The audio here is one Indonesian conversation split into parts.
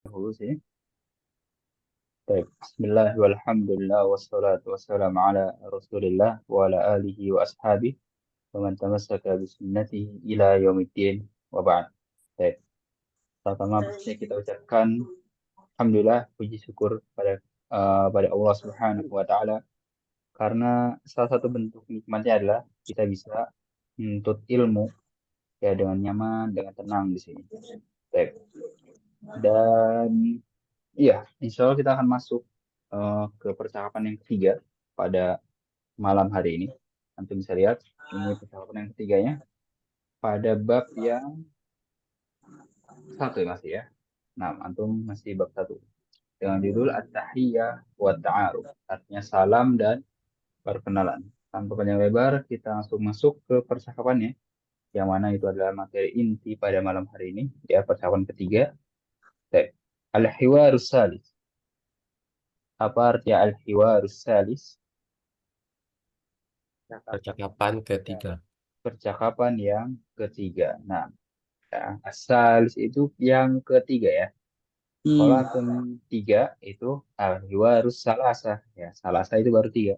dulu sih. Baik. Bismillah walhamdulillah wassalatu wassalamu ala Rasulillah wa ala alihi wa ashabihi wa man tamassaka bi sunnatihi ila yaumiddin wa ba'd. Baik. Pertama pastinya kita ucapkan alhamdulillah puji syukur pada Allah Subhanahu wa taala karena salah satu bentuk nikmatnya adalah kita bisa menuntut ilmu ya dengan nyaman, dengan tenang di sini. Baik. Dan iya, insya Allah kita akan masuk ke percakapan yang ketiga pada malam hari ini. Antum bisa lihat, ini percakapan yang ketiganya pada bab yang satu ya masih ya. Nah, antum masih bab satu dengan judul At-Tahiyyah wa Ta'aruf. Artinya salam dan perkenalan. Tanpa panjang lebar, kita langsung masuk ke percakapannya, yang mana itu adalah materi inti pada malam hari ini, ya percakapan ketiga. Baik. Al-Hiwarus Salis. Apa artinya Al-Hiwarus Salis? Percakapan ketiga. Percakapan yang ketiga. Nah, ya, asalis itu yang ketiga ya. Kalau antum tiga itu harus salasa ya. Salasa itu baru tiga.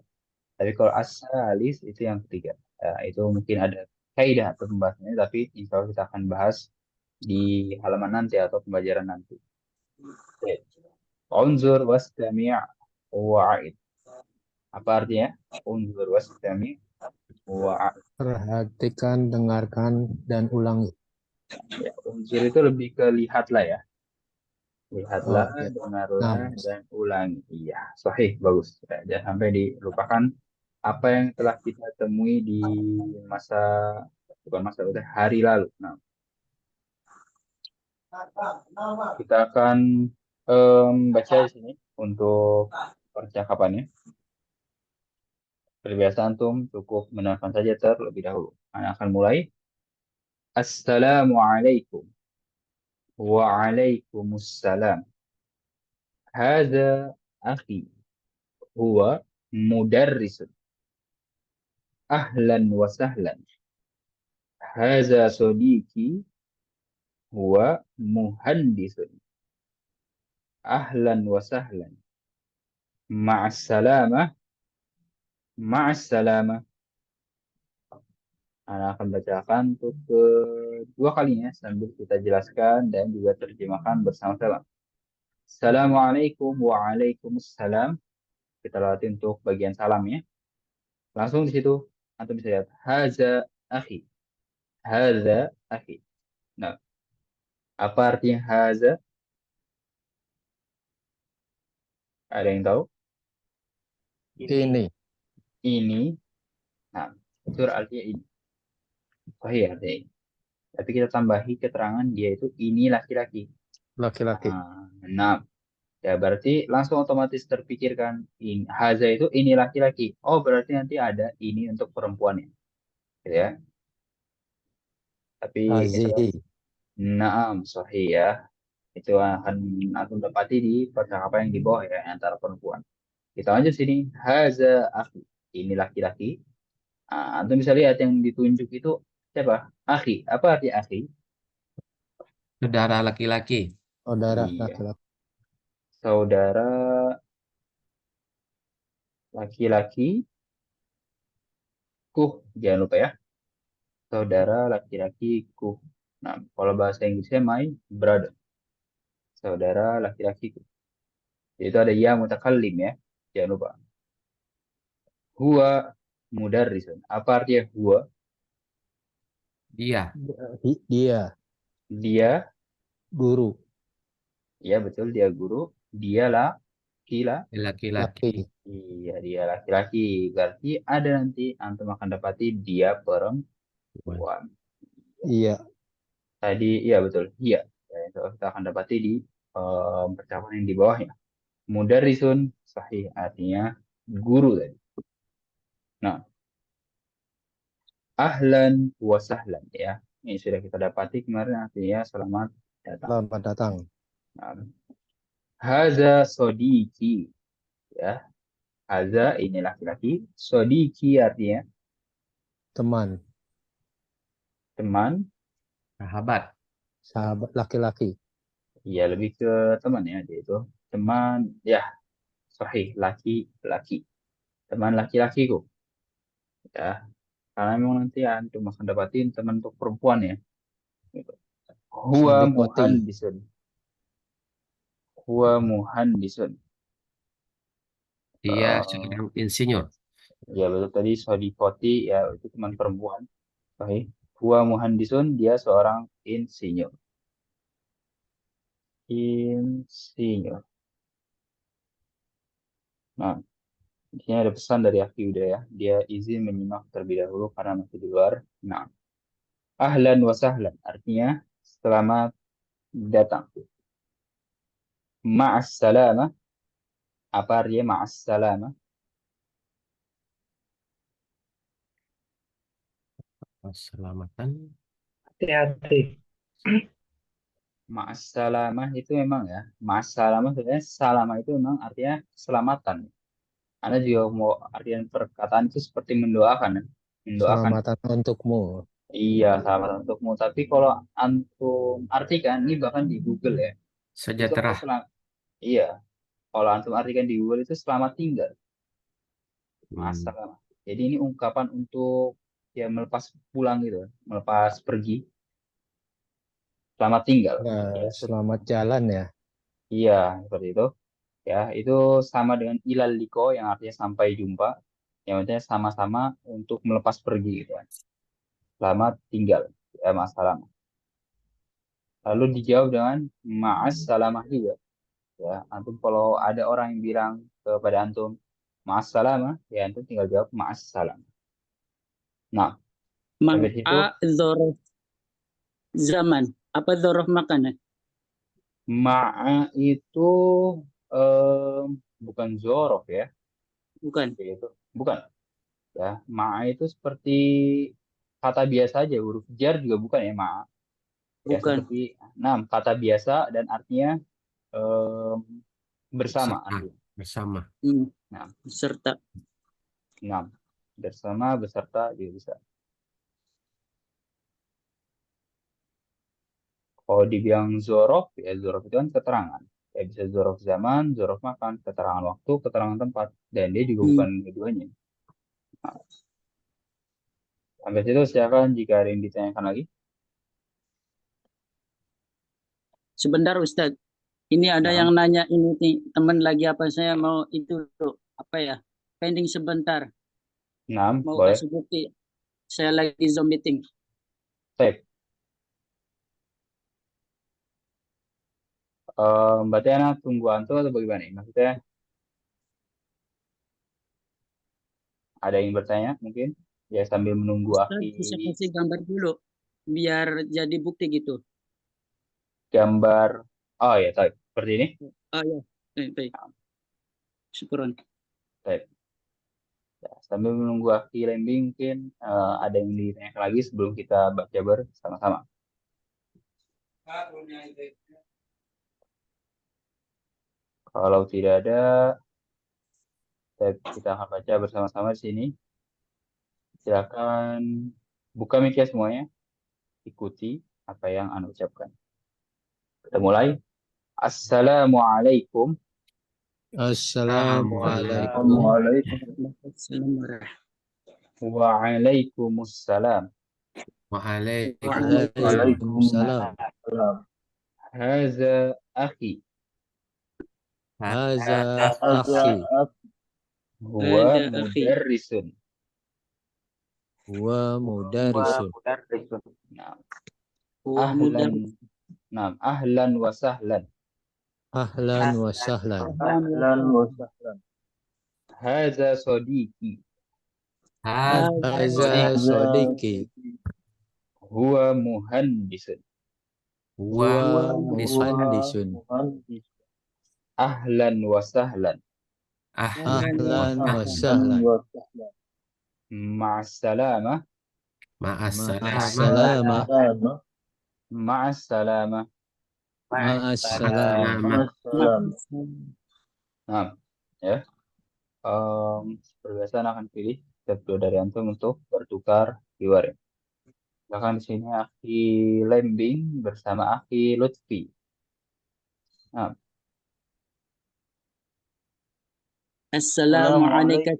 Tapi kalau asalis itu yang ketiga. Ya, itu mungkin ada kaidah atau pembahasannya, tapi insya Allah kita akan bahas di halaman nanti atau pembelajaran nanti. Oke. Unzur wastami' wa'id. Apa artinya? Unzur wastami' wa'id. Perhatikan, dengarkan, dan ulangi. Ya, unzur itu lebih ke lihatlah ya. Oh, Lihatlah, ya. Nah, dengarlah, dan ulangi. Iya, sahih, bagus. Ya, jangan sampai dilupakan apa yang telah kita temui di masa, bukan masa, udah hari lalu. Nah, kita akan baca di sini untuk percakapannya. Perbiasaan antum cukup mendengarkan saja terlebih dahulu. Saya akan mulai. Assalamualaikum. Waalaikumsalam. Hada akhi. Huwa mudarris. Ahlan wa sahlan. Haza sodiki huwa muhandisun. Ahlan wa sahlan. Ma'assalamah. Ma'assalamah. Anak akan bacakan untuk kedua kalinya sambil kita jelaskan dan juga terjemahkan bersama-sama. Assalamualaikum waalaikumsalam. Kita latih untuk bagian salamnya. Langsung di situ antum bisa lihat haza akhi. Haza akhi. Nah, apa artinya haza? Ada yang tahu? ini. Ini. Nah, itu artinya ini. Oh iya, artinya ini. Tapi kita tambahi keterangan dia itu ini laki-laki. Laki-laki. Nah, ya berarti langsung otomatis terpikirkan ini haza itu ini laki-laki. Oh, berarti nanti ada ini untuk perempuannya, gitu ya. Tapi itu Hazihi. naam sahih ya. Itu akan akan dapati di percakapan yang di bawah ya antara perempuan. Kita lanjut sini. Haza akhi. Ini laki-laki. Antum bisa lihat yang ditunjuk itu siapa? Akhi. Apa arti akhi? Saudara laki-laki. Saudara Iya. laki-laki. Saudara laki-laki jangan lupa ya. Saudara laki-lakiku. Nah, kalau bahasa Inggrisnya my brother. Saudara laki-lakiku. Itu ada ya mutakallim ya. Jangan lupa. Huwa mudarrisun. Apa artinya huwa? Dia. Dia Dia, guru. ya betul dia guru. Dia laki-laki. Laki-laki. Laki. Iya, dia laki-laki. Berarti ada nanti antum akan dapati dia perempuan. Iya. Tadi, iya betul. Iya. Ya, itu kita akan dapati di percakapan yang di bawahnya. Mudarrisun sahih artinya guru tadi. Nah, ahlan wa sahlan ya. Ini sudah kita dapati kemarin artinya selamat datang. Selamat datang. Nah, haza sodiki ya. Haza ini laki-laki. Sodiki artinya Teman. teman. Sahabat. Sahabat laki-laki. Iya, lebih ke teman ya dia itu. Teman, ya, sahih, laki-laki. Teman laki-lakiku. Ya, karena memang nanti ya antum akan dapatin teman untuk perempuan ya. Gitu. Huwa Sodikoti. muhandisun. Huwa muhandisun. Dia Eh, seorang insinyur. ya betul tadi sodikoti ya itu teman perempuan. Sahih. Huwa muhandisun, dia seorang insinyur. Insinyur. Nah, di sini ada pesan dari Aki Uda ya. Dia izin menyimak terlebih dahulu karena masih di luar. Nah, ahlan wa sahlan. Artinya, selamat datang. Ma'as salamah. Apa artinya ma'as salamah? Keselamatan. Hati-hati. Ma'as salamah itu memang ya. Ma'as salamah sebenarnya salamah itu memang artinya keselamatan. Anda juga mau artian perkataan itu seperti mendoakan ya. Mendoakan. Selamatan untukmu. Iya, selamat untukmu. Tapi kalau antum artikan, ini bahkan di Google ya. Itu artinya Sejahtera. selamat. Iya, kalau antum artikan di Google itu selamat tinggal. Hmm. Masalah. Jadi ini ungkapan untuk ya melepas pulang gitu, melepas pergi, selamat tinggal. Ya, Ya, selamat jalan ya. iya seperti itu. Ya, itu sama dengan ilal liko yang artinya sampai jumpa, yang artinya sama-sama untuk melepas pergi gitu kan. Selamat tinggal. Ya, masalah. Lalu dijawab dengan ma'as salamah juga. Ya, antum kalau ada orang yang bilang kepada antum ma'as salamah, ya antum tinggal jawab ma'as salamah. Nah, habis itu Ma'a dzorof zaman. Apa dzorof makanan? ma'a itu em, bukan zorof ya, Bukan. itu bukan ya. Ma'a itu seperti kata biasa aja, huruf jar juga bukan ya ma'a. Ya Bukan. seperti nah kata biasa dan artinya em, bersama Serta. artinya. Bersama. Nah, Serta. nah bersama beserta juga bisa. Kalau dibilang zorof ya zorof itu kan keterangan. Ya bisa zorof zaman, zorof makan, keterangan waktu, keterangan tempat, dan dia juga bukan Hmm. keduanya. Nah, sampai situ silakan jika ada yang ditanyakan lagi. Sebentar Ustadz. Ini ada Nah, yang nanya ini nih, teman lagi apa saya mau itu apa ya? Pending sebentar. nah, Mau boleh. kasih bukti. Saya lagi Zoom meeting. Sip. Mbak Tiana tunggu Anto atau bagaimana nih? Maksudnya ada yang bertanya mungkin? Ya sambil menunggu Aki Ustadz bisa kasih gambar dulu biar jadi bukti gitu. gambar. Oh ya, tahu. Seperti ini. Oh ya, baik. Syukuran. Baik. Ya, sambil menunggu Aki landing mungkin ada yang ditanyakan lagi sebelum kita baca bersama-sama. Kalau tidak ada, kita akan baca bersama-sama di sini. Silakan buka mic ya semuanya. Ikuti apa yang Anda ucapkan. Kita mulai. Assalamualaikum. Assalamualaikum. Assalamualaikum. Assalamualaikum. Waalaikumsalam. Waalaikumsalam. Waalaikumsalam. Waalaikumsalam. Haza akhi. Haza Haza akhi. akhi. Huwa Ada akhi. mudarrisun. Wa mudarisun. Mudarrisun. Nah, Wa mudar. ahlan. Nah, ahlan wa sahlan. Ahlan wa sahlan. Ahlan wa sahlan. Haza sodiki. Haza sodiki. Huwa muhandisun. Wa Muhandisun. muhandisun. Muhandis. Ahlan wa sahlan. Ahlan wa Ahlan sahlan. wa sahlan. Ma'assalamah. Ma'assalamah. Ma'assalamah. Ma'assalamah. Ma'assalamah. Ma'assalamah. Nah, ya. Seperti biasa akan pilih satu dari antum untuk bertukar keyword. Bahkan di sini Aki Lembing bersama Aki Lutfi. Nah, Assalamualaikum.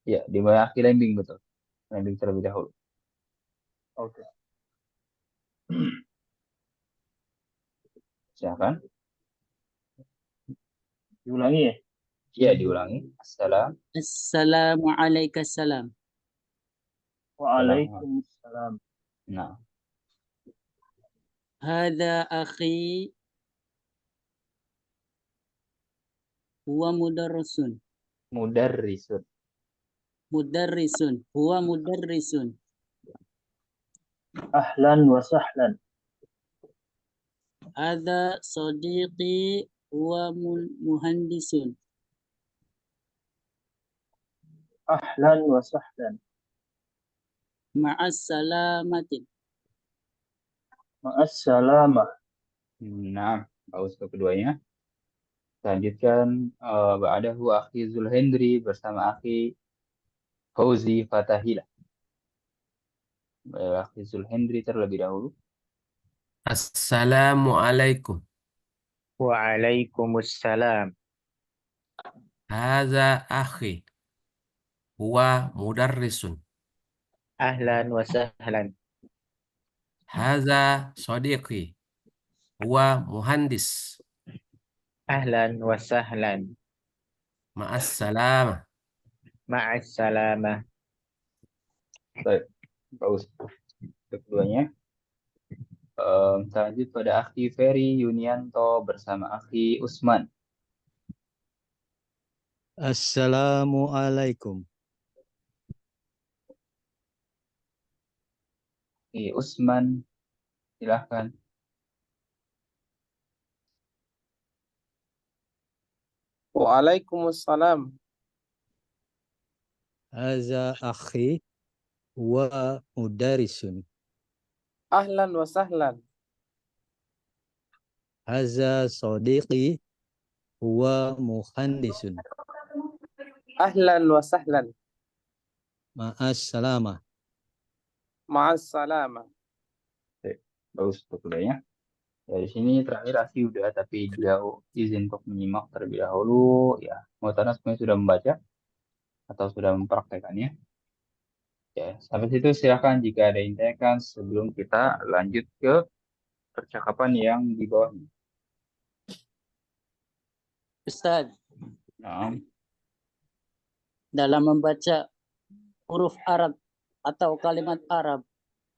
ya, dimulai akhir lembing betul. Lembing terlebih dahulu. Oke. Silakan. Diulangi ya? Ya, diulangi. Assalamualaikum. Waalaikumsalam. Nah, Hada akhi huwa mudarrisun. mudarrisun. Huwa mudarrisun. Ahlan wa sahlan. Hada sadiqi huwa muhandisun. Ahlan wa sahlan. Ma'as salamatin. Ma'assalamah. Nah, bagus untuk keduanya. Lanjutkan ba'dahu akhi Zulhendri bersama akhi Fauzi Fatahila. Akhi Zulhendri terlebih dahulu. Assalamualaikum. Waalaikumsalam. Hadza akhi. Huwa mudarrisun. Ahlan wa sahlan. Hadza sadiqi. Huwa muhandis. Ahlan wa sahlan. Ma'as salamah. Ma'assalamah. Baik, bagus untuk keduanya. Lanjut pada akhi Ferry Yunianto bersama akhi Usman. Assalamualaikum. Akhi Usman, silahkan. Waalaikumsalam. Haza akhi wa mudarrisun. Ahlan wa sahlan. Haza sadiqi huwa muhandisun. Ahlan wa sahlan. Ma'as salamah. Ma'as salamah. Bagus untuk keduanya. Dari sini terakhir Afi udah, tapi dia izin untuk menyimak terlebih dahulu. Ya, mau tanya semuanya sudah membaca atau sudah mempraktekannya. Ya, sampai situ silakan jika ada yang ditanyakan sebelum kita lanjut ke percakapan yang di bawahnya. Ustaz, Nah, dalam membaca huruf Arab atau kalimat Arab,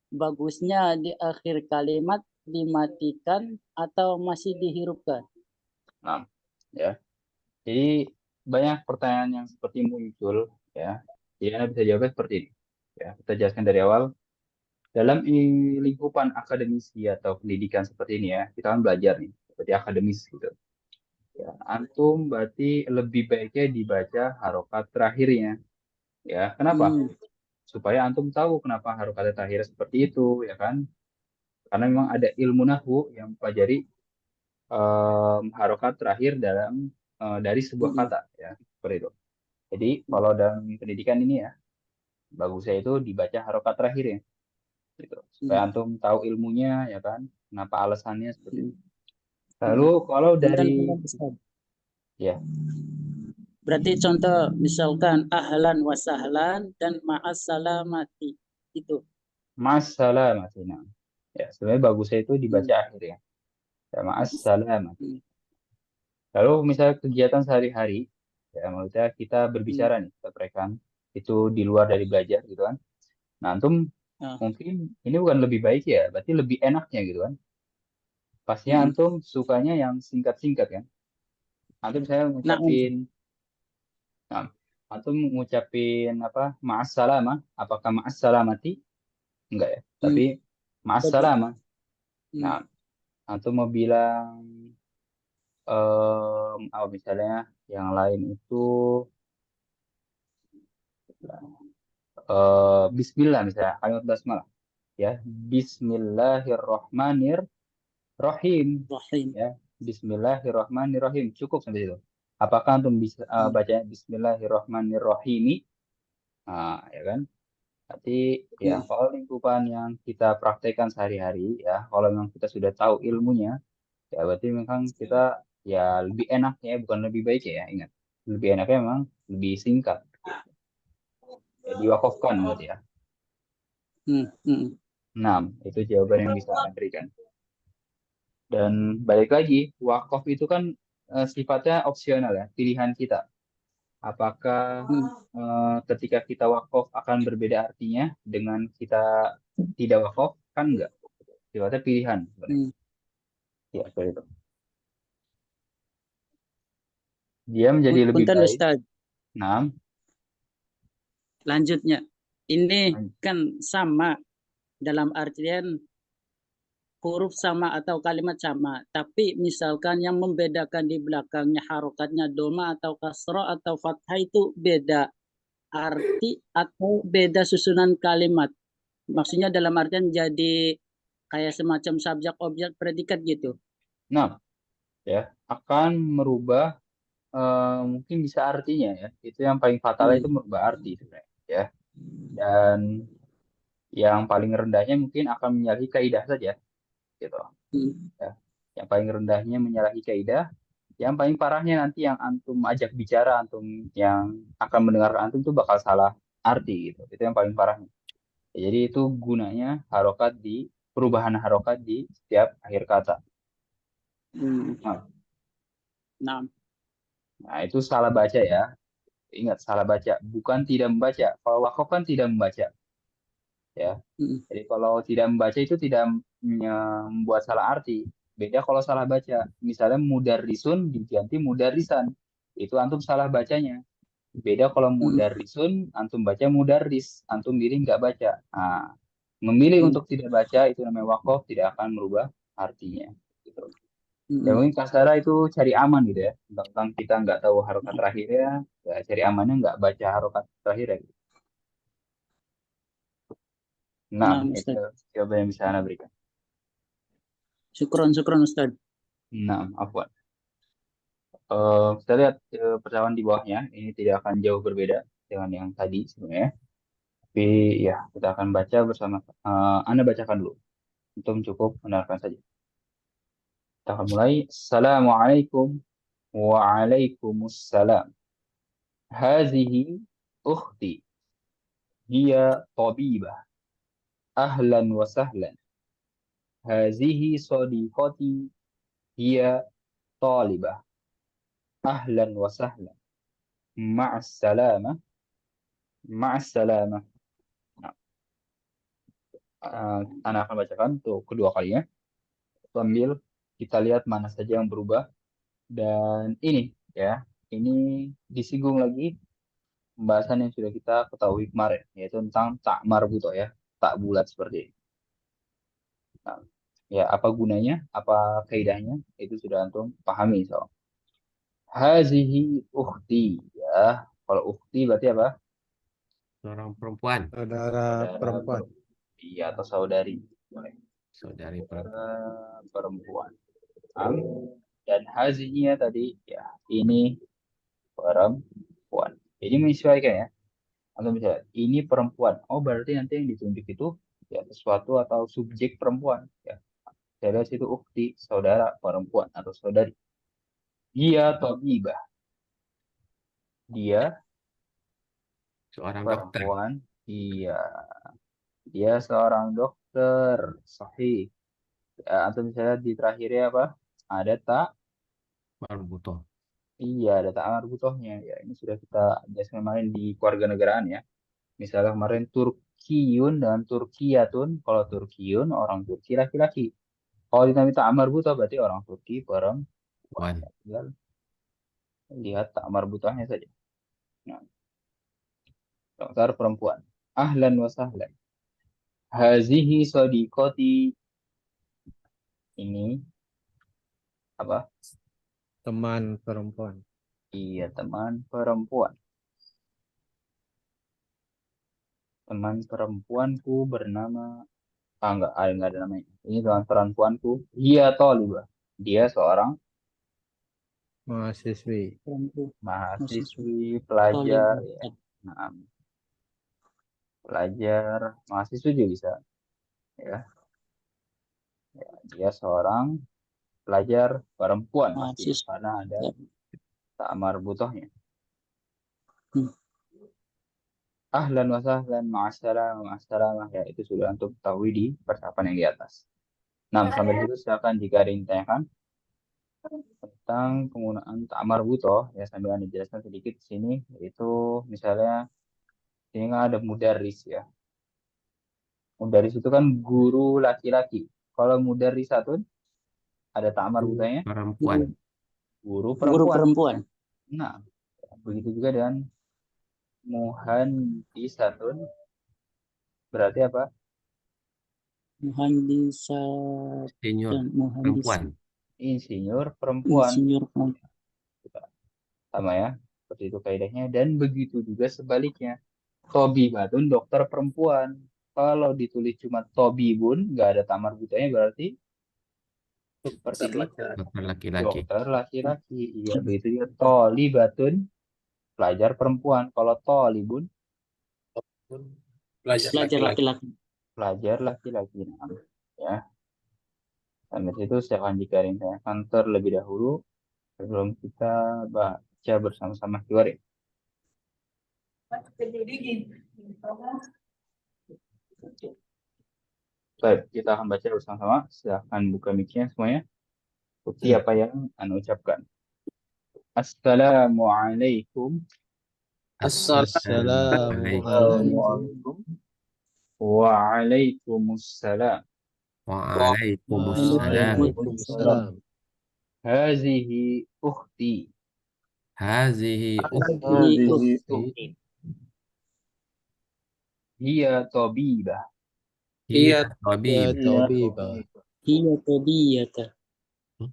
bagusnya di akhir kalimat dimatikan atau masih dihirupkan? nah, ya. Jadi banyak pertanyaan yang seperti muncul, ya. Jadi Anda bisa jawabnya seperti ini. Ya, kita jelaskan dari awal. Dalam lingkupan akademisi atau pendidikan seperti ini ya, kita kan belajar nih, seperti akademis gitu. Ya, antum berarti lebih baiknya dibaca harokat terakhirnya. Ya, kenapa? Supaya antum tahu kenapa harokat terakhir seperti itu, ya kan? Karena memang ada ilmu nahwu yang mempelajari harokat terakhir dari sebuah kata, ya, seperti itu. Jadi kalau dalam pendidikan ini ya, bagusnya itu dibaca harokat terakhirnya, gitu. Supaya antum tahu ilmunya, ya kan? Kenapa alasannya seperti itu. Lalu kalau dari ya, Berarti contoh misalkan ahlan wa sahlan dan ma'as salamati itu. masalah masih nah. Ya, sebenarnya bagusnya itu dibaca akhirnya. Ya, ma'assalamati. Lalu misalnya kegiatan sehari-hari, ya maksudnya kita berbicara nih, kita prekan, itu di luar dari belajar gitu kan. Nah, antum mungkin ini bukan lebih baik ya, berarti lebih enaknya gitu kan. Pastinya antum sukanya yang singkat-singkat kan. Antum saya ngucapin, nah, antum ngucapin apa, ma'assalamah, apakah ma'assalamati? Enggak ya, tapi ma'assalamah. Nah, antum mau bilang apa misalnya yang lain itu Bismillah misalnya kalimat basmalah ya, Bismillahirrohmanirrohim ya, Bismillahirrohmanirrohim, cukup sampai itu. Apakah antum bisa baca Bismillahirrohmanirrohimi? Nah, ya kan, berarti ya kalau lingkupan yang kita praktekkan sehari-hari ya, kalau memang kita sudah tahu ilmunya, Ya, berarti memang kita ya lebih enak ya, bukan lebih baik ya, ingat. Lebih enaknya memang lebih singkat. Ya, diwakafkan berarti ya. Hmm, hmm. 6, itu jawaban yang bisa Anda berikan. Dan balik lagi, wakaf itu kan sifatnya opsional ya, pilihan kita. Apakah Hmm. ketika kita wakaf akan berbeda artinya dengan kita tidak wakaf? Kan enggak. Sifatnya pilihan sebenarnya. Hmm. Ya, seperti itu. Dia menjadi lebih Punten baik. Ustaz, 6. lanjutnya. Ini kan sama dalam artian huruf sama atau kalimat sama. Tapi misalkan yang membedakan di belakangnya harokatnya doma atau kasroh atau fathah itu beda arti atau beda susunan kalimat. Maksudnya dalam artian jadi kayak semacam subjek, objek, predikat gitu. Nah, ya akan merubah mungkin bisa artinya ya. Itu yang paling fatal itu merubah arti sebenarnya ya. Dan yang paling rendahnya mungkin akan menyalahi kaidah saja gitu. Ya. Yang paling rendahnya menyalahi kaidah, yang paling parahnya nanti yang antum ajak bicara, antum yang akan mendengar antum itu bakal salah arti gitu. Itu yang paling parahnya. Ya, jadi itu gunanya harokat di perubahan harokat di setiap akhir kata. Nah, Nah, nah, itu salah baca ya. Ingat, salah baca, bukan tidak membaca. Kalau wakaf kan tidak membaca ya. Jadi kalau tidak membaca itu tidak membuat salah arti. Beda kalau salah baca. Misalnya mudarrisun diganti mudarrisan. Itu antum salah bacanya. Beda kalau mudarrisun, antum baca mudarris. Antum diri nggak baca. Nah, memilih untuk tidak baca itu namanya wakaf, tidak akan merubah artinya. Gitu. Ya mungkin kasara itu cari aman gitu ya. Tentang kita nggak tahu harokat terakhirnya, ya cari amannya nggak baca harokat terakhirnya. Gitu. Nah, nah itu Ustaz. jawaban yang bisa Anda berikan. Syukron, syukron Ustaz. Nah, afwan. Kita lihat percakapan di bawahnya, ini tidak akan jauh berbeda dengan yang tadi sebenarnya. Tapi ya, kita akan baca bersama. Anda bacakan dulu. Untuk cukup mendengarkan saja. Kita akan mulai. Assalamualaikum waalaikumsalam. Hazihi ukhti. Hiya tabibah. Ahlan wa sahlan. Hazihi sadiqati. Hiya talibah. Ahlan wa sahlan. Ma'assalamah. Ma'assalamah. Nah, Anda akan bacakan untuk kedua kalinya. Sambil kita lihat mana saja yang berubah. Dan ini ya, ini disinggung lagi pembahasan yang sudah kita ketahui kemarin, yaitu tentang tak marbuto ya, tak bulat seperti ini. Nah, ya apa gunanya, apa kaidahnya, itu sudah antum pahami. So. Hazihi ukhti ya, kalau ukhti berarti apa? Seorang perempuan, Saudara Saudara perempuan. Iya atau saudari, boleh. saudari perempuan. Saudara perempuan. Dan hazihinya tadi ya, ini perempuan. Jadi menyesuaikan ya. Atau misalnya ini perempuan. Oh berarti nanti yang ditunjuk itu ya sesuatu atau subjek perempuan. Ya. Saya lihat itu ukti, saudara perempuan atau saudari. Dia tabibah. Dia Seorang dokter. perempuan. Iya. Dia seorang dokter. Sahih. Ya, atau misalnya di terakhirnya apa? Ada tak? Marbutoh. Iya, ada tak marbutohnya. Ya, ini sudah kita jelaskan kemarin di keluarga negaraan ya. Misalnya kemarin Turkiyun dan Turkiyatun. Kalau Turkiyun orang Turki laki-laki. Kalau ditanya ta'amar buta berarti orang Turki perempuan. Wan. Tinggal lihat ta'amar butanya saja. Nah, dokter perempuan. Ahlan wa sahlan. Hazihi sadiqati. Ini apa? Teman perempuan. Iya, teman perempuan. Teman perempuanku bernama enggak ada namanya. Ini teman perempuanku. Dia tolibah. Dia seorang Mahasiswi. mahasiswi, pelajar, Tolib. ya. Nah, pelajar, mahasiswa juga bisa, ya. Ya, dia seorang pelajar perempuan pasti mahasiswa. karena ada tak marbutohnya. Hmm. Ahlan wa sahlan ma'assalamah ya itu sudah untuk ketahui di percakapan yang di atas. Nah, sampai situ silakan jika ada yang ditanyakan tentang penggunaan tak marbutoh ya sambil Anda jelaskan sedikit di sini yaitu misalnya ini kan ada mudaris ya. Mudaris itu kan guru laki-laki. Kalau mudarisatun ada tak marbutohnya Perempuan. guru Guru perempuan. perempuan. Nah, begitu juga dengan muhandisatun berarti apa? Muhandisat Senior dan muhandis. perempuan. Insinyur perempuan. Insinyur perempuan. Sama ya, seperti itu kaidahnya. Dan begitu juga sebaliknya. Tobibatun dokter perempuan. Kalau ditulis cuma tobibun, nggak ada tamar butanya berarti seperti ini. Dokter laki-laki. Dokter laki-laki. Iya, begitu juga. Tolibatun pelajar perempuan. Kalau tolibun Pelajar Pelajar laki-laki. laki-laki. pelajar laki-laki. Nah, ya. Sampai situ saya akan ditanyakan terlebih dahulu sebelum kita baca bersama-sama keluar ya. Baik, kita akan baca bersama-sama. Silahkan buka mic-nya semuanya. Ikuti apa yang Anda ucapkan. Assalamualaikum. Assalamualaikum. Waalaikumsalam. Waalaikumsalam. Waalaikumsalam. Hazihi ukhti. Hazihi Ukhti. Hiya tabibah. hiya Ya tabib. tabibah. Hiya tabiyata.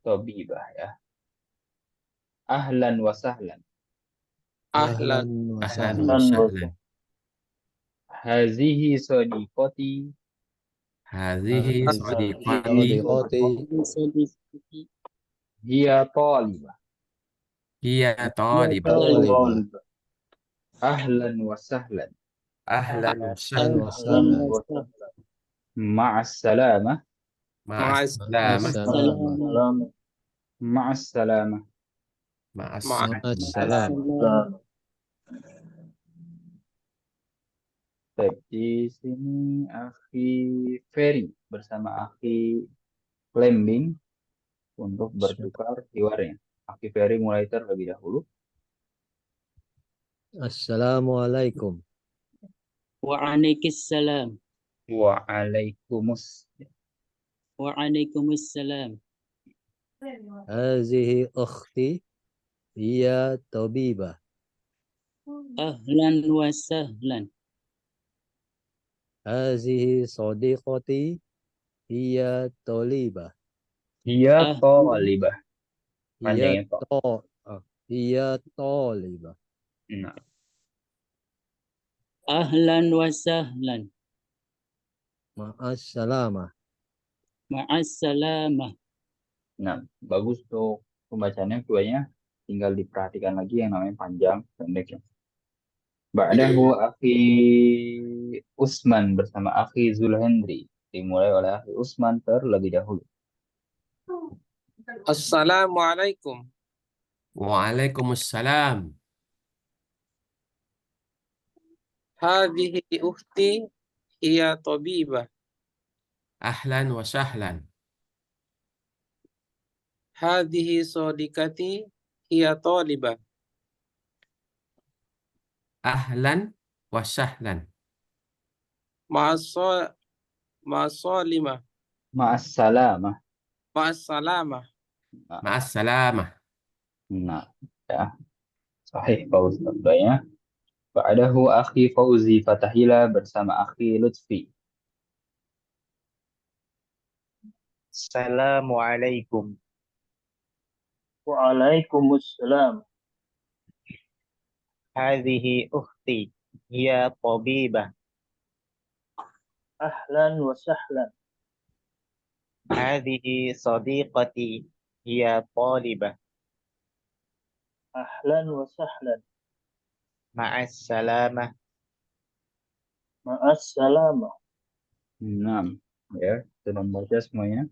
Tabibah ya. Ahlan wa sahlan. Ahlan. Ahlan wa Ahlan sahlan. wa sahlan. Hazihi sadiqati. Hadhihi sadiqati. Sadiqati. Hiya talibah. Hiya talibah. Talibah. Ahlan wa sahlan. Ahlan wa Ahlan wa sahlan. sahlan. Ma'as salamah. Ma'assalamah. Assalam. Ma'as salamah. Ma'assalamah. Assalam. Baik, di sini Akhi Ferry bersama Akhi Lembing untuk bertukar hiwarnya. Akhi Ferry mulai terlebih dahulu. Assalamualaikum. Waalaikumsalam. Waalaikumsalam. Waalaikumsalam. Hazihi ukhti. Hiya tabibah. Ahlan wa sahlan. Hazihi sadiqati. Hiya talibah. Hiya talibah. Panjangnya Hiya to. Hiya talibah. Nah, Ahlan wa sahlan. Ma'assalamah. Ma'assalamah. nah, bagus tuh pembacaannya keduanya. Tinggal diperhatikan lagi yang namanya panjang, pendek ya. Ba'dahu Akhi Usman bersama Akhi Zulhendri. Dimulai oleh Akhi Usman terlebih dahulu. Assalamualaikum. Waalaikumsalam. Hadhihi ukhti hiya tabibah. Ahlan wa sahlan. Hadhihi sadiqati hiya talibah. Ahlan wa sahlan. Ma'assalimah. Ma'assalamah. Ma'assalamah. Ma'assalamah. Nah, ya. Sahih Pak Ustaz doanya. Ba'dahu Akhi Fauzi Fatahila bersama Akhi Lutfi. Assalamualaikum. Waalaikumsalam. Hadhihi ukhti. Hiya tabibah. Ahlan wa sahlan. Hadhihi sadiqati. Hiya talibah. Ahlan wa sahlan. Ma'assalamah. Ma'assalamah. Nah, ya, sudah membaca semuanya.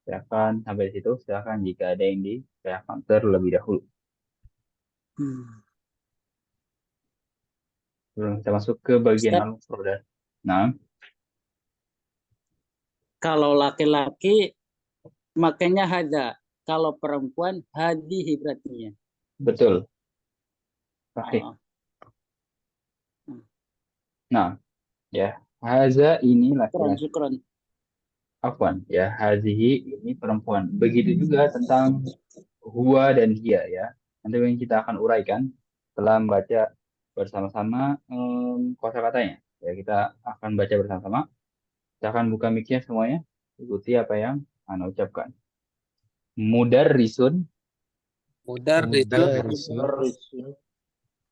Silakan sampai situ. Silakan jika ada yang ditanyakan terlebih dahulu. Sebelum kita masuk ke bagian Ustaz, al-mufradat. Nah, kalau laki-laki makanya hada. Kalau perempuan hadihi berarti. betul. Sahih. Oh. Nah, ya, haza ini Syukron, laki-laki. syukron. Afwan, ya, hazihi ini perempuan. Begitu juga tentang huwa dan hiya, ya. Nanti yang kita akan uraikan setelah membaca bersama-sama kosakatanya. Ya, kita akan baca bersama-sama. Kita akan buka mic-nya semuanya. Ikuti apa yang Ana ucapkan. Mudarrisun, Mudarrisun. Mudarrisun.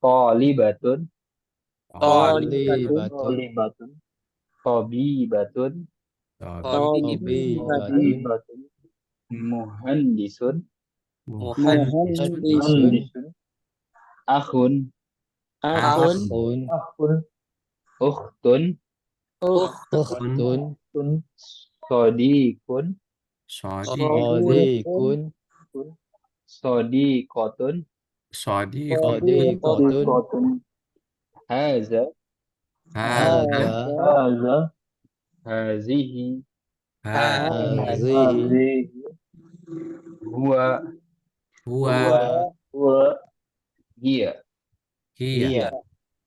Thalibatun, Thalibatun. Thalibatun, Tabibatun, Tabibatun. Muhandisun, Muhandisun. Akhun, Akhun. Ukhtun, Ukhtun. Sodikun, Sodikun. Sodikotun, Sodikotun. Haza, Hadha. Hazihi, Hazihi. Huwa, Hiya. Hiya.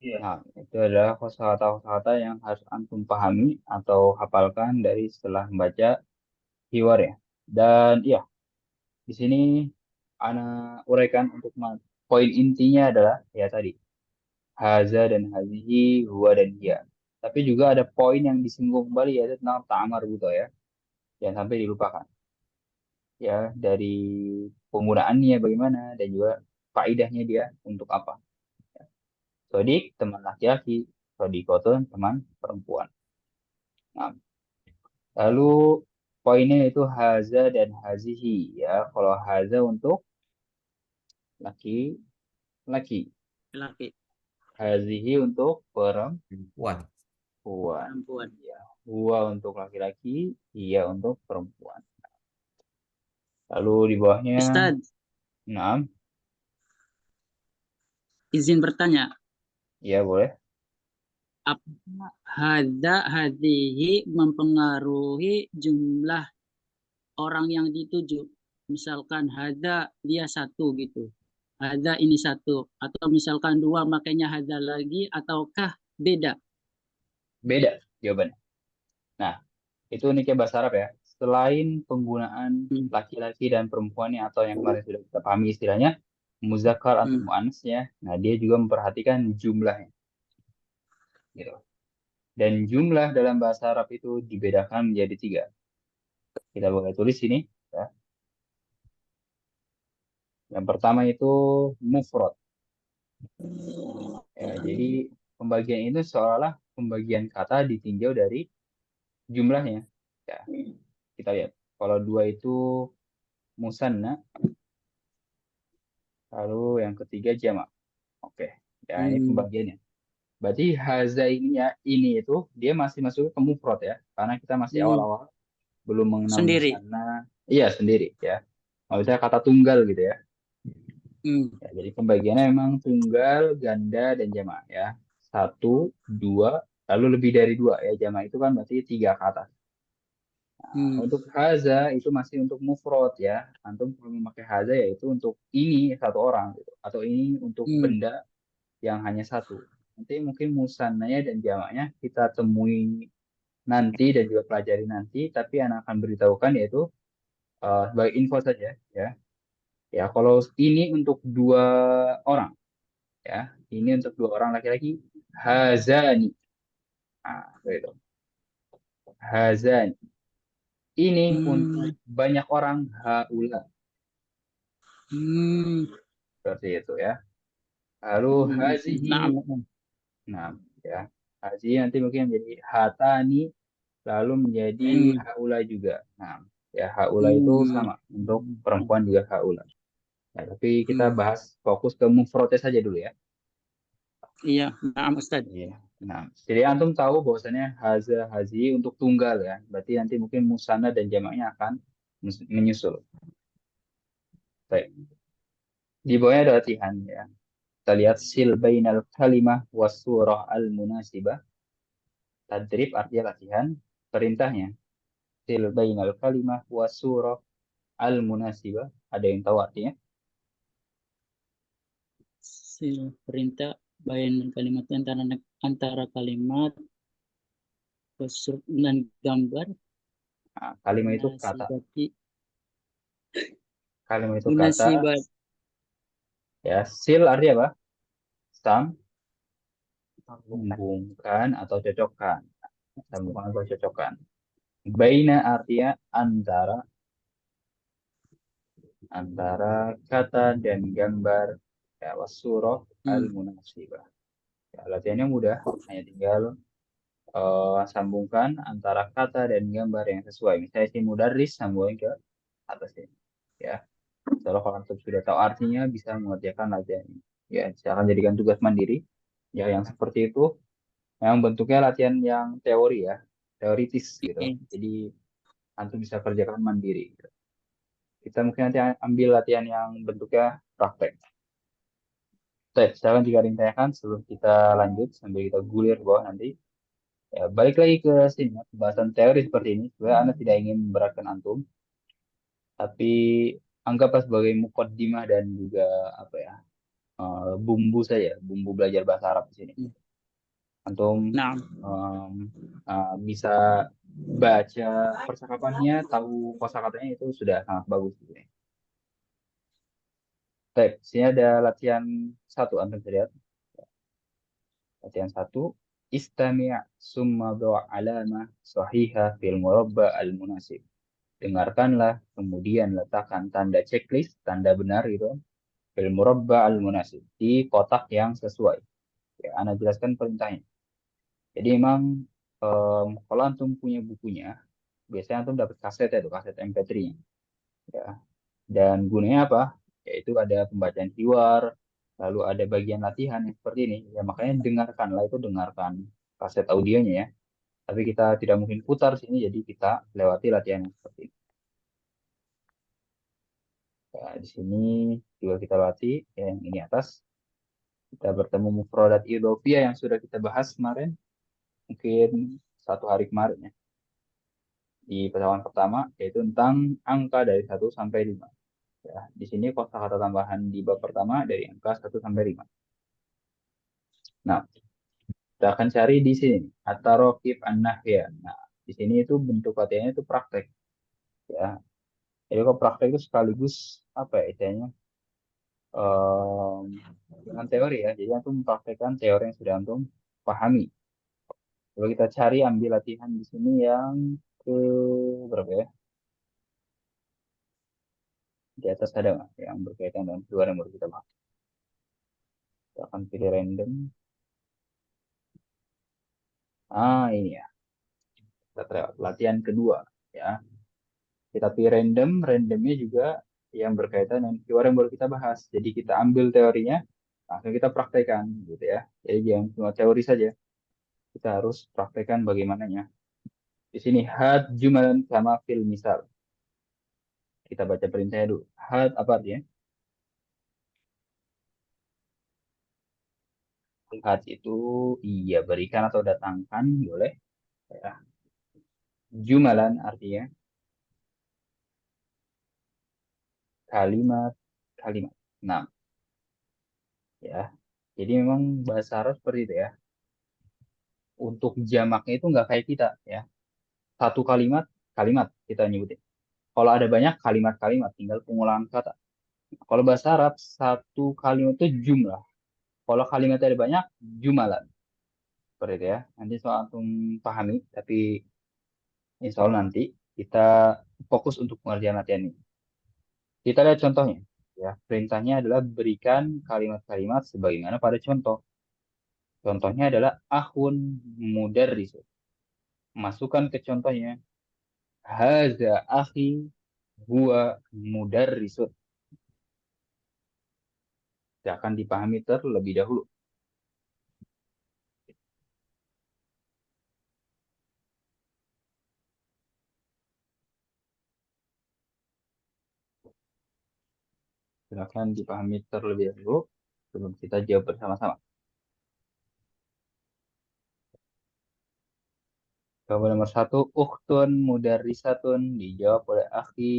Nah, itu adalah kosakata-kosakata yang harus antum pahami atau hafalkan dari setelah membaca hiwar ya. Dan ya, di sini ana uraikan untuk poin intinya adalah ya tadi haza dan hazihi, huwa dan hiya. Tapi juga ada poin yang disinggung kembali yaitu tentang ta'amar buto ya. Jangan sampai dilupakan. Ya, dari penggunaannya bagaimana dan juga faidahnya dia untuk apa. Sodik, teman laki-laki. Sodikotun, teman perempuan. Nah, lalu poinnya itu haza dan hazihi ya. Kalau haza untuk laki-laki. Laki. Hazihi untuk perempuan. Perempuan. Ya. Huwa untuk laki-laki, iya untuk perempuan. Lalu di bawahnya, Ustaz, nah, izin bertanya. ya boleh. Apa hadihi mempengaruhi jumlah orang yang dituju? Misalkan hada dia satu gitu. Hada ini satu. Atau misalkan dua makanya hada lagi. Ataukah beda? Beda jawabannya. Nah, itu uniknya bahasa Arab ya. Selain penggunaan laki-laki dan perempuannya atau yang kemarin sudah kita pahami istilahnya, muzakkar atau mu'annas ya. Nah, dia juga memperhatikan jumlahnya. Gitu. Dan jumlah dalam bahasa Arab itu dibedakan menjadi 3. Kita boleh tulis sini. Ya. Yang pertama itu mufrad. Ya, jadi pembagian itu seolah-olah pembagian kata ditinjau dari jumlahnya. Ya, kita lihat. Kalau 2 itu musanna, lalu yang ketiga jamak. Oke, ya ini pembagiannya. Berarti haza ini ya, ini itu dia masih masuk ke mufrad ya, karena kita masih awal-awal belum mengenal Sendiri. musanna. Iya sendiri ya. Maksudnya kata tunggal gitu ya. Ya, jadi pembagiannya memang tunggal, ganda, dan jamak ya. 1, 2, lalu lebih dari 2 ya. Jamak itu kan berarti 3 ke atas. Nah, untuk haza itu masih untuk mufrad ya. Antum kalau memakai haza yaitu untuk ini satu orang gitu. Atau ini untuk benda yang hanya satu. Nanti mungkin musannanya dan jamaknya kita temui nanti dan juga pelajari nanti. Tapi yang akan beritahukan yaitu sebagai info saja ya. Ya, kalau ini untuk 2 orang, ya, ini untuk 2 orang laki-laki, hazani. Nah, itu. Hazani. Ini untuk banyak orang, haula. Seperti itu ya. Lalu hazihi. Nah, ya. Hazihi nanti mungkin menjadi hatani, lalu menjadi haula juga. Nah, ya haula itu sama untuk perempuan juga haula. Ya, tapi kita bahas fokus ke mufradnya saja dulu ya. Iya, nah Ustaz. Iya. Nah, jadi antum tahu bahwasannya haza hazi untuk tunggal ya. Berarti nanti mungkin musanna dan jamaknya akan menyusul. Baik. Di bawahnya ada latihan ya. Kita lihat sil bainal kalimah was surah al munasibah. Tadrib artinya latihan, perintahnya sil bainal kalimah was surah al munasibah. Ada yang tahu artinya? Perintah bayan kalimat antara kalimat dan gambar. Nah, kalimat itu kata. Munasibati. Kalimat itu kata. Munasibat. Ya, sil artinya apa? Sambungkan atau cocokkan. Sambungkan atau cocokkan. Baina artinya antara kata dan gambar. Ya, wassurah al munasibah. Ya, latihannya mudah, hanya tinggal sambungkan antara kata dan gambar yang sesuai. Misalnya si mudarris sambungin ke atas ini. Ya, kalau antum sudah tahu artinya bisa mengerjakan latihan ini. Ya, silakan jadikan tugas mandiri. Ya, yang seperti itu, yang bentuknya latihan yang teori ya, teoritis gitu. Jadi antum bisa kerjakan mandiri. Gitu. Kita mungkin nanti ambil latihan yang bentuknya praktek. Baik, silakan jika ada yang ditanyakan sebelum kita lanjut sambil kita gulir bawah nanti. Ya, balik lagi ke sini, ya, pembahasan teori seperti ini. Sebenarnya Anda tidak ingin memberatkan antum, tapi anggaplah sebagai mukaddimah dan juga apa ya, bumbu saja, bumbu belajar bahasa Arab di sini. Antum Nah, bisa baca percakapannya, tahu kosakatanya itu sudah sangat bagus. Gitu. Baik, sini ada latihan 1, antum bisa lihat. Latihan 1, istami' summa dha' alamah sahihah fil murabba al-munasib. Dengarkanlah, kemudian letakkan tanda checklist, tanda benar gitu, fil murabba al-munasib, di kotak yang sesuai. Ya, Ana jelaskan perintahnya. Jadi memang kalau antum punya bukunya, biasanya antum dapat kaset ya, itu kaset MP3-nya. Ya. Dan gunanya apa? Yaitu ada pembacaan hiwar, lalu ada bagian latihan yang seperti ini. Ya makanya dengarkanlah itu, dengarkan kaset audionya ya. Tapi kita tidak mungkin putar sini, jadi kita lewati latihan yang seperti ini. Ya, di sini juga kita latih yang ini atas. Kita bertemu mufradat idhofiyah yang sudah kita bahas kemarin, mungkin 1 hari kemarin ya. Di pertemuan pertama, yaitu tentang angka dari 1 sampai 5. Ya, di sini kosakata tambahan di bab pertama dari angka 1 sampai 5. Nah, kita akan cari di sini at-taraqib an-nahya. Nah, di sini itu bentuk latihannya itu praktek. Ya. Jadi kalau praktek itu sekaligus apa ya istilahnya? Dengan teori ya. Jadi antum mempraktekkan teori yang sudah antum pahami. Coba kita cari ambil latihan di sini yang ke berapa ya? Di atas ada nggak yang berkaitan dengan keluar yang baru kita bahas? Kita akan pilih random. Ini ya. Kita latihan kedua ya. Kita pilih random, randomnya juga yang berkaitan dengan keluar yang baru kita bahas. Jadi kita ambil teorinya, langsung kita praktekkan gitu ya. Jadi jangan cuma teori saja. Kita harus praktekkan bagaimananya. Di sini had jumalan sama fil misal. Kita baca perintahnya dulu. Had apa artinya? Had itu iya berikan atau datangkan boleh. Ya. Jumalan artinya kalimat kalimat. Nah, ya. Jadi memang bahasa Arab seperti itu ya. Untuk jamaknya itu nggak kayak kita ya. Satu kalimat kalimat kita nyebutin. Kalau ada banyak kalimat-kalimat tinggal pengulangan kata. Kalau bahasa Arab satu kalimat itu jumlah. Kalau kalimatnya ada banyak jumalan. Seperti itu ya. Nanti soal antum pahami, tapi insya Allah nanti kita fokus untuk pengerjaan latihan ini. Kita lihat contohnya. Ya, perintahnya adalah berikan kalimat-kalimat sebagaimana pada contoh. Contohnya adalah ahun mudarris. Masukkan ke contohnya. Haza akhi huwa mudarrisun. Akan dipahami terlebih dahulu. Silakan dipahami terlebih dahulu sebelum kita jawab bersama-sama. Jawaban nomor 1, ukhtun mudarrisatun, dijawab oleh akhi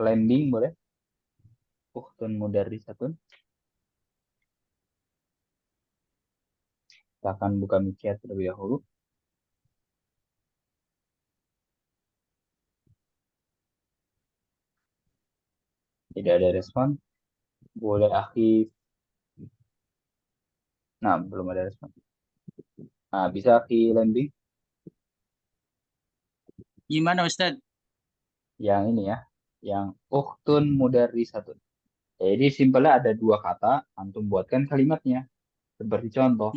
Lending, boleh? Ukhtun mudarrisatun. Silakan buka mic terlebih dahulu. Tidak ada respon. Boleh akhi. Nah, belum ada respon. Nah, bisa akhi Lending. Gimana Ustadz? Yang ini ya. Yang ukhtun mudarrisatun. Jadi simpelnya ada dua kata, antum buatkan kalimatnya. Seperti contoh.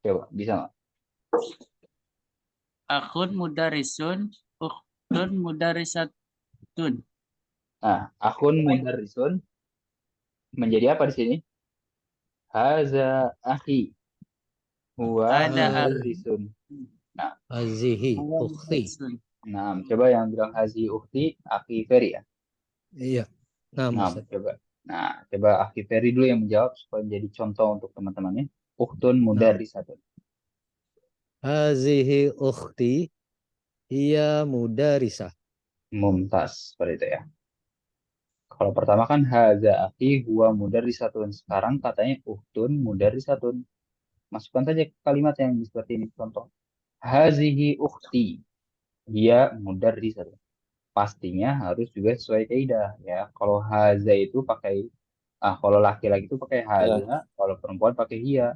Coba, bisa nggak? Akhun mudarisun, ukhtun mudarisatun. Nah, akhun mudarrisun menjadi apa di sini? Haza akhi huwa Ada mudarrisun. Nah, Hazihi ukhti. nah, coba yang bilang hazi ukhti, akhi Ferry ya. Iya. Nah, Nah, Ustaz. coba. Nah, coba akhi Ferry dulu yang menjawab supaya menjadi contoh untuk teman-temannya. Ukhtun mudarrisatun. Hazihi ukhti hiya mudarisah. Mumtaz, seperti itu ya. Kalau pertama kan haza akhi huwa mudarrisatun. Sekarang katanya ukhtun mudarrisatun. Masukkan saja kalimat yang seperti ini contoh. Hazihi ukhti. Dia mudarrisatun. Pastinya harus juga sesuai kaidah ya. Kalau haza itu pakai kalau laki-laki itu pakai haza, kalau perempuan pakai hia.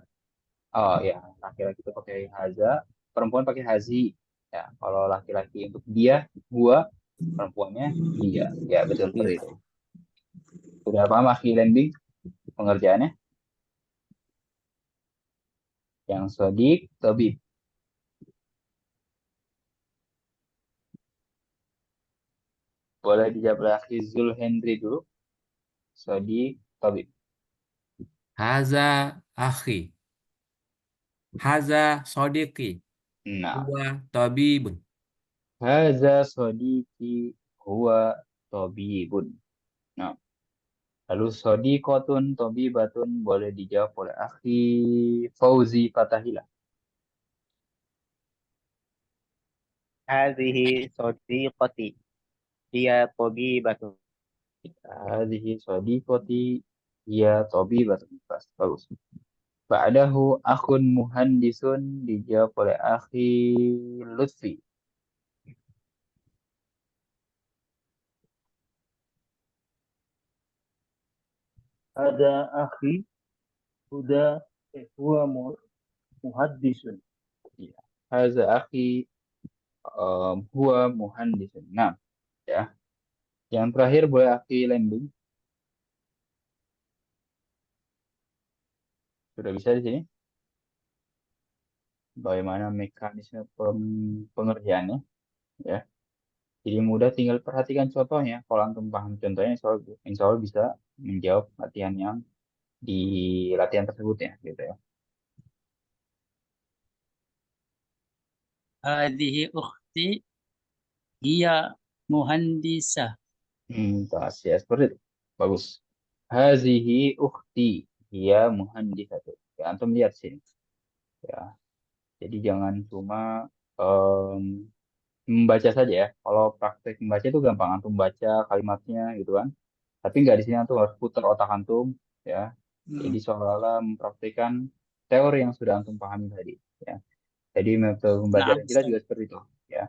Oh ya, laki-laki itu pakai haza, perempuan pakai hazi. Ya, kalau laki-laki untuk dia, gua, perempuannya dia. Ya, betul seperti itu. Sudah paham akhi landing pengerjaannya? Yang sodik, tabib. Boleh dijawab oleh akhi Zul Hendri dulu. Sodik, tabib. Haza akhi. Haza sodiqi. Nah, Huwa tabibun. haza sodiki huwa tabibun. Nah, lalu sodikotun, tabibatun boleh dijawab oleh akhi Fauzi Fatahila. هذه صديقتي هي طبيبة. Hadhihi sadiqati ya tabibatun. Bagus. Ba'dahu akhun muhandisun, dijawab oleh akhi Lutfi. Ada akhi huwa muhaddisun. Ya. Hadza akhi huwa muhandisun. Nah, ya. Yang terakhir boleh akhi landing. Sudah bisa di sini? Bagaimana mekanisme pengerjaannya? Ya. Jadi mudah, tinggal perhatikan contohnya. Kalau antum paham contohnya, insya Allah bisa menjawab latihan yang di latihan tersebut ya, gitu ya. Hadhihi ukhti hiya muhandisah. Tas ya seperti itu. Bagus. Hazihi ukhti, dia muhandisatu. Ya, antum lihat sini. Ya. Jadi jangan cuma em, membaca saja ya. Kalau praktek membaca itu gampang, antum baca kalimatnya gitu kan. Tapi nggak, di sini antum harus putar otak antum ya. Jadi seolah-olah mempraktikkan teori yang sudah antum pahami tadi ya. Jadi metode Naam pembelajaran kita Ustaz. juga seperti itu ya.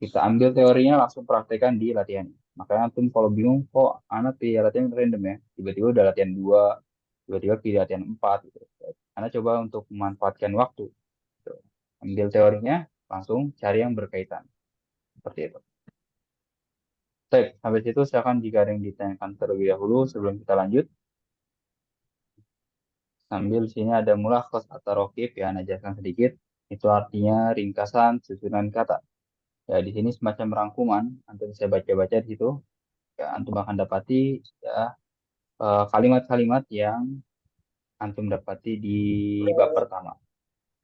Kita ambil teorinya langsung praktekkan di latihan. Makanya antum kalau bingung kok anak pilih latihan random ya. Tiba-tiba udah latihan 2, tiba-tiba pilih latihan 4 gitu. Karena coba untuk memanfaatkan waktu. Gitu. Ambil teorinya, langsung cari yang berkaitan. Seperti itu. Baik, sampai situ silakan jika ada yang ditanyakan terlebih dahulu sebelum kita lanjut. Sambil sini ada mulakhas atau rokib ya, ajarkan sedikit. Itu artinya ringkasan susunan kata. Ya, di sini semacam rangkuman. Antum bisa baca-baca di situ. Ya, antum akan dapati ya kalimat-kalimat yang antum dapati di bab pertama.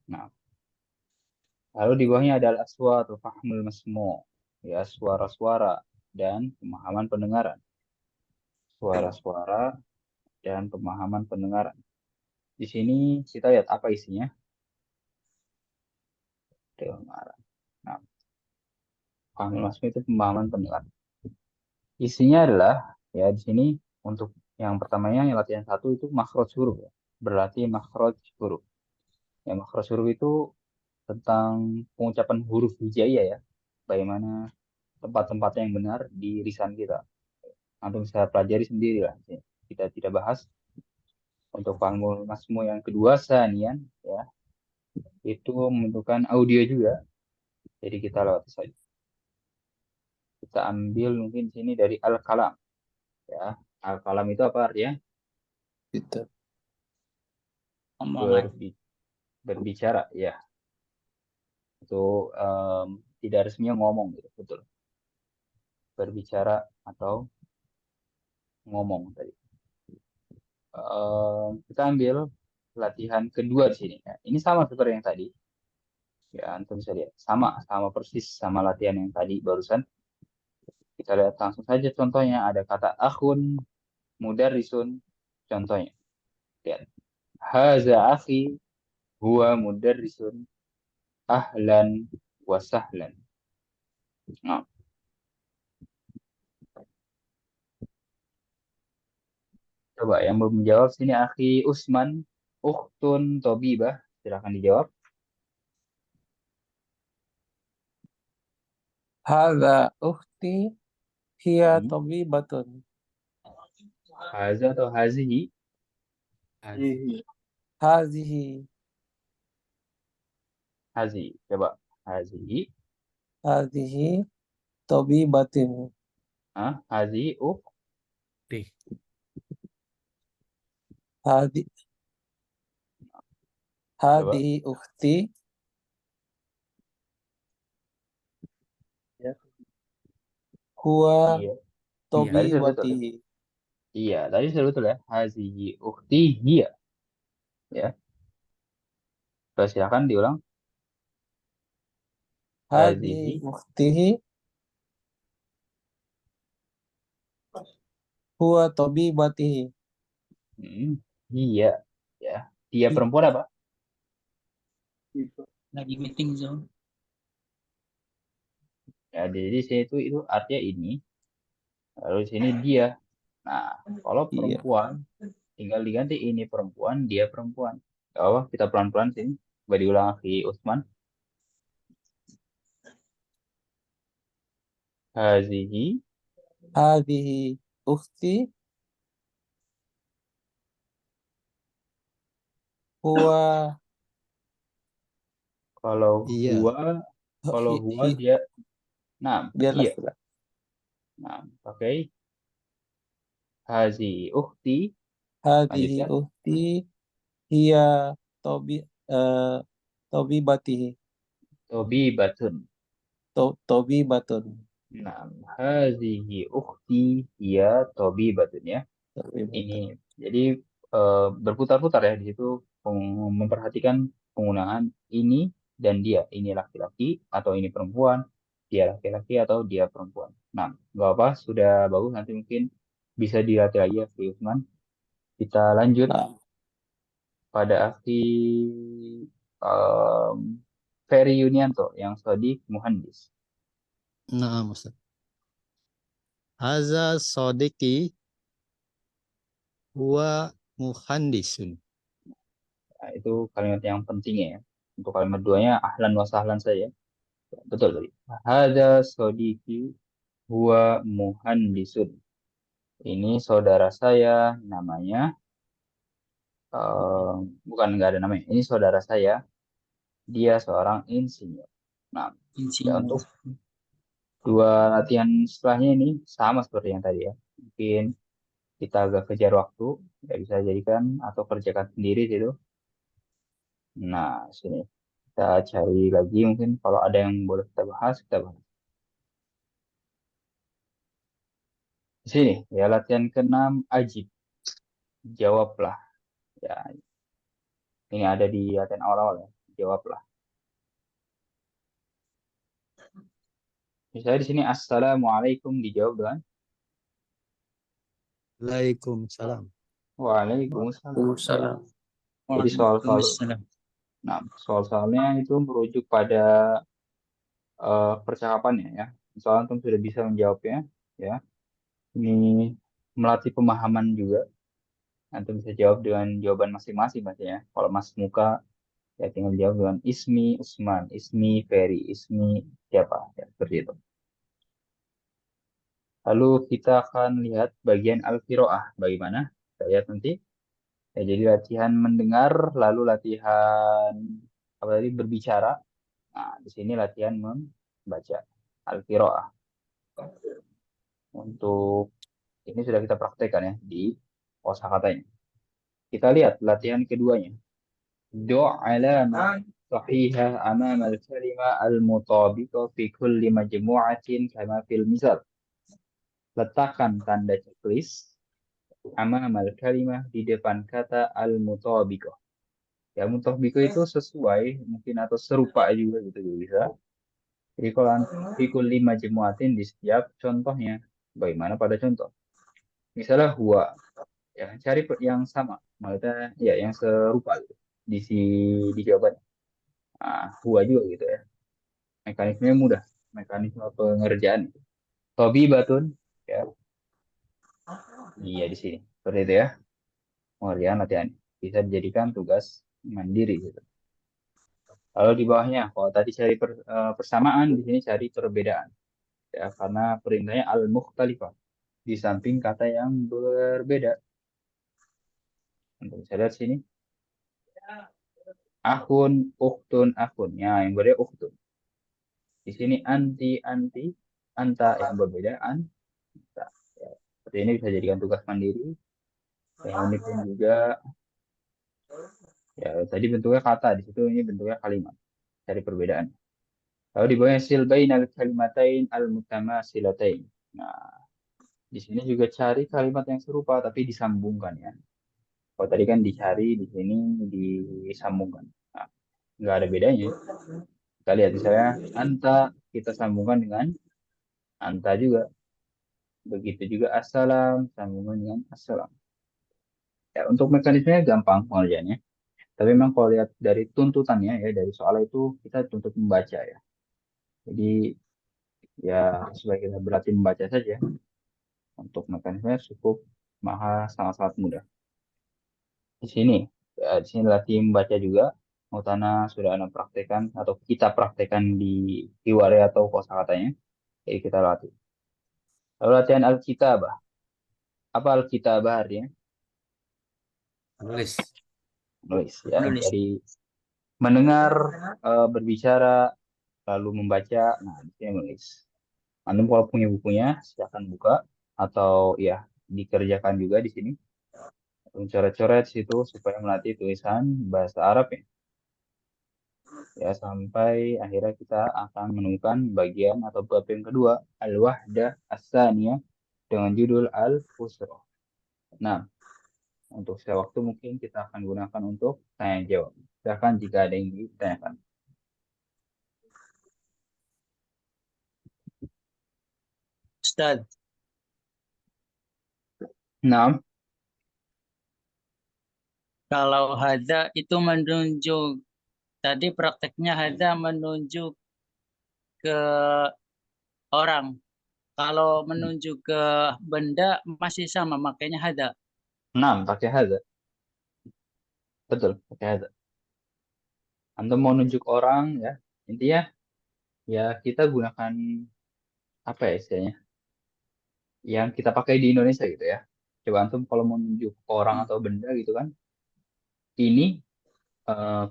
Nah, lalu di bawahnya ada al-aswa atau fahmul masmu. ya suara-suara dan pemahaman pendengaran. Suara-suara dan pemahaman pendengaran. Di sini kita lihat apa isinya. Pendengaran. Nah, paham maksudnya itu pemahaman pendengaran. Isinya adalah ya di sini untuk yang pertamanya yang latihan 1 itu makhraj huruf ya. Berlatih makhraj huruf. Ya makhraj huruf itu tentang pengucapan huruf hijaiyah ya. Bagaimana tempat-tempatnya yang benar di lisan kita. Antum bisa pelajari sendiri lah. Kita tidak bahas. Untuk panggung masmu yang kedua sanian ya itu membutuhkan audio juga. Jadi kita lewati saja. Kita ambil mungkin di sini dari al-kalam ya. Al-kalam itu apa artinya? Gitu. Omongan. Berbicara ya. Itu tidak resminya ngomong gitu, betul. Berbicara atau ngomong tadi. Kita ambil latihan kedua di sini. Ya. Ini sama seperti yang tadi. Ya, antum bisa lihat. Sama persis sama latihan yang tadi barusan. Kita lihat langsung saja contohnya. Ada kata akhun, mudarrisun. Contohnya. Lihat. Haza akhi, huwa mudarrisun, ahlan wa sahlan. Nah. Coba yang belum menjawab sini akhi Usman, ukhtun Tobibah. Silakan dijawab. Hadza ukhti hiya Hmm. tabibatun. Haza atau hazihi? Hazihi Hazihi. Coba. Hazihi. Hazihi tabibatin. Hazihi Tih. Hadi Coba. Hadihi ukhti huwa Iya. Tadi sudah betul ya? tabibati. Iya, tadi sudah betul ya. Hazihi ukhti hiya. Ya. Terus silakan diulang. Hadihi Hazihi. ukhtihi huwa tabibatihi. Hiya. Ya. Dia perempuan apa? Lagi meeting zone. Ya, jadi di sini itu artinya ini. Lalu di sini dia. Nah, kalau Iya. perempuan tinggal diganti ini perempuan, dia perempuan. Oh, kita pelan-pelan sini. Coba diulang lagi Utsman. Hazihi. Hadihi ukhti huwa Kalau Iya. huwa dia. Nah, biarlah iya. sudah. Nah, pakai hazihi ukhti. Hadihi Lanjutkan. ukhti hiya tabibatihi. Tobibatun. Tabibatun. Nah, hazihi ukhti hiya tobibatun ya. Tabibatun. Ini jadi berputar-putar ya di situ memperhatikan penggunaan ini dan dia. Ini laki-laki atau ini perempuan, dia laki-laki atau dia perempuan. Nah, nggak apa, sudah bagus. Nanti mungkin bisa dilatih lagi ya, Fi Usman. Kita lanjut Nah, pada Akhi Ferry Yunianto yang Sodik Muhandis. Nah, Ustaz. Haza sodiki huwa muhandisun. Nah, itu kalimat yang pentingnya ya. Untuk kalimat duanya ahlan wa sahlan saja. Betul tadi. Hada sodiki huwa muhandisun. Ini saudara saya namanya bukan nggak ada namanya. Ini saudara saya. Dia seorang insinyur. Nah, ya, untuk dua latihan setelahnya ini sama seperti yang tadi ya. Mungkin kita agak kejar waktu, ya bisa jadikan atau kerjakan sendiri situ. Nah, sini kita cari lagi mungkin kalau ada yang boleh kita bahas, kita bahas. Di sini ya latihan ke-6 ajib. Jawablah. Ya, ini ada di latihan awal-awal ya. Jawablah. Misalnya di sini Assalamualaikum dijawab dengan Waalaikumsalam. Waalaikumsalam. Salam. Jadi soal-soal, Waalaikumsalam. nah soal-soalnya itu merujuk pada percakapannya ya. Soal antum sudah bisa menjawabnya ya. Ini melatih pemahaman juga. Antum bisa jawab dengan jawaban masing-masing Mas ya. Kalau Mas Muka ya tinggal jawab dengan Ismi Usman, Ismi Ferry, Ismi siapa ya seperti itu. Lalu kita akan lihat bagian al-qiraah bagaimana. Kita lihat nanti. Ya, jadi latihan mendengar, lalu latihan apa tadi berbicara. Nah, di sini latihan membaca al-qiraah. Untuk ini sudah kita praktekkan ya di kosakatanya. Kita lihat latihan keduanya. Do alamat sahihah amam al-kalima al-mutabiqah fi kulli majmu'atin kama fil misal. Letakkan tanda checklist amam al-kalimah di depan kata al-mutabiqah. Ya, mutabiqah itu sesuai mungkin atau serupa juga gitu juga bisa. Jadi kalau fi kulli majmu'atin di setiap contohnya. Bagaimana pada contoh? Misalnya huwa, ya cari yang sama, maksudnya ya yang serupa gitu. Di jawaban. Nah, huwa juga gitu ya. Mekanismenya mudah, mekanisme pengerjaan. Tobi batun, ya, iya di sini. Seperti itu ya, pengerjaan latihan. Bisa dijadikan tugas mandiri gitu. Lalu di bawahnya, kalau tadi cari persamaan, di sini cari perbedaan. Ya, karena perintahnya al-mukhtalifah. Di samping kata yang berbeda. Untuk bisa lihat sini. Akun, uktun, akun. Ya, yang berbeda uktun. Di sini anti, anti, anta yang berbeda, anta. Ya, seperti ini bisa jadikan tugas mandiri. Yang ini pun juga, ya tadi bentuknya kata, di situ ini bentuknya kalimat. Cari perbedaan. Lalu di bawahnya silbain al-kalimatain al-mutamasilatain. Nah, di sini juga cari kalimat yang serupa tapi disambungkan ya. Kalau tadi kan dicari, di sini disambungkan. Nah, nggak ada bedanya. Kita lihat misalnya anta kita sambungkan dengan anta juga. Begitu juga assalam sambungan dengan assalam. Ya, untuk mekanismenya gampang pengerjaannya. Tapi memang kalau lihat dari tuntutannya ya dari soal itu kita tuntut membaca ya. Jadi ya supaya kita berlatih membaca saja. Untuk mekanismenya cukup sangat-sangat mudah. Di sini, ya, di sini latih membaca juga. Mutana sudah Anda praktekkan atau kita praktekkan di Hiware atau kosakatanya. Jadi kita latih. Lalu latihan Alkitabah. Apa Alkitabah artinya? Nulis. Nulis ya. Nulis. Jadi mendengar, berbicara, lalu membaca. Nah, di sini menulis. Anda kalau punya bukunya, silakan buka atau ya dikerjakan juga di sini. Coret-coret situ supaya melatih tulisan bahasa Arab ya. Ya sampai akhirnya kita akan menemukan bagian atau bab yang kedua al-wahdah as-saniyah dengan judul al-usrah. Nah, untuk sisa waktu mungkin kita akan gunakan untuk tanya jawab. Silakan jika ada yang ditanyakan. Ustaz, Nah, kalau hada itu menunjuk, tadi prakteknya hada menunjuk ke orang. Kalau menunjuk ke benda masih sama, makanya hada. pakai hadza. Betul, pakai hadza. Anda mau nunjuk orang ya, intinya ya kita gunakan apa ya istilahnya? Yang kita pakai di Indonesia gitu ya. Coba antum kalau mau nunjuk orang atau benda gitu kan, ini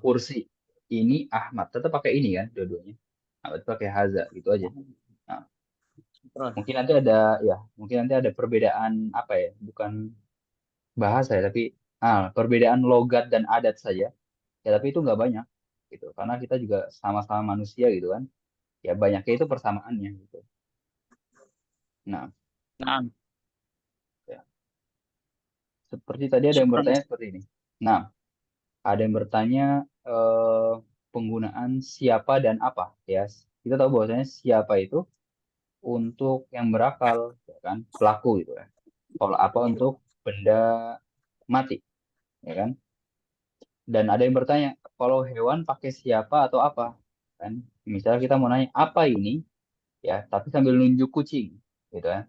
kursi, ini Ahmad, tetap pakai ini kan dua-duanya. Nah, berarti pakai haza gitu aja. Nah, mungkin nanti ada ya, mungkin nanti ada perbedaan apa ya, bukan bahasa ya, tapi perbedaan logat dan adat saja. Ya, tapi itu nggak banyak gitu, karena kita juga sama-sama manusia gitu kan. Ya banyaknya itu persamaannya gitu. Nah, Nah, ya. Seperti tadi ada yang syukran. bertanya seperti ini. Nah, ada yang bertanya penggunaan siapa dan apa ya. Kita tahu bahwasanya siapa itu untuk yang berakal, ya kan, pelaku gitu ya. Kalau apa untuk benda mati, ya kan. Dan ada yang bertanya, kalau hewan pakai siapa atau apa, kan? Misalnya kita mau nanya apa ini, ya, tapi sambil nunjuk kucing, gitu ya,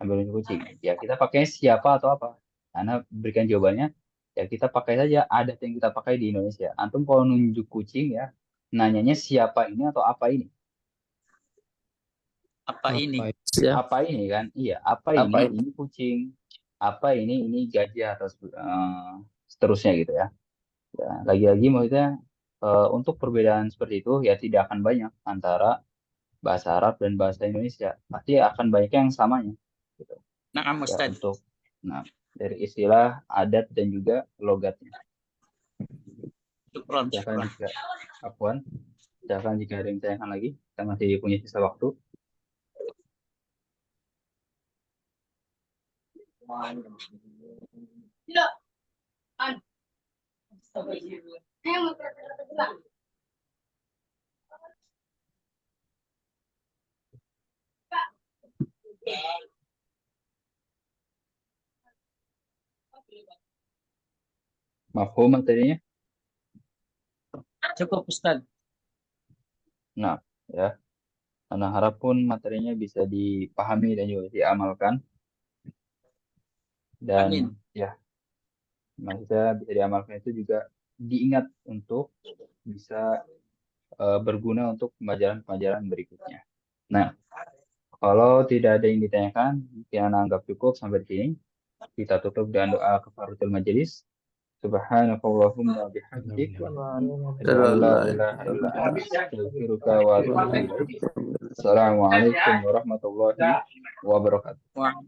sambil nunjuk kucing. Ya kita pakai siapa atau apa? Karena berikan jawabannya, ya kita pakai saja adat yang kita pakai di Indonesia. Antum kalau nunjuk kucing ya, nanyanya siapa ini atau apa ini? Apa ini? Ya. Apa ini kan? Iya, apa Apa ini? Ini kucing. Apa ini gajah atau seterusnya gitu ya. Ya, lagi-lagi maksudnya untuk perbedaan seperti itu ya tidak akan banyak antara bahasa Arab dan bahasa Indonesia. Pasti akan banyak yang samanya gitu. Naam Ya, Ustaz. untuk dari istilah, adat dan juga logatnya. Syukron, Silakan syukron. jika Afwan, silakan jika ada yang ditanyakan lagi. Kita masih punya sisa waktu. Mafhum materinya? Cukup Ustaz. Nah, ya. Karena harap pun materinya bisa dipahami dan juga diamalkan. Dan Amin. ya, maksudnya bisa diamalkan itu juga diingat untuk bisa berguna untuk pembelajaran-pembelajaran berikutnya. Nah, kalau tidak ada yang ditanyakan, kita anggap cukup sampai di sini. Kita tutup dengan doa kafaratul majelis. Subhanakallahumma bihamdik. Asyhadu an la ilaha illa anta, astaghfiruka wa atubu ilaik. Assalamualaikum warahmatullahi wabarakatuh. Wah.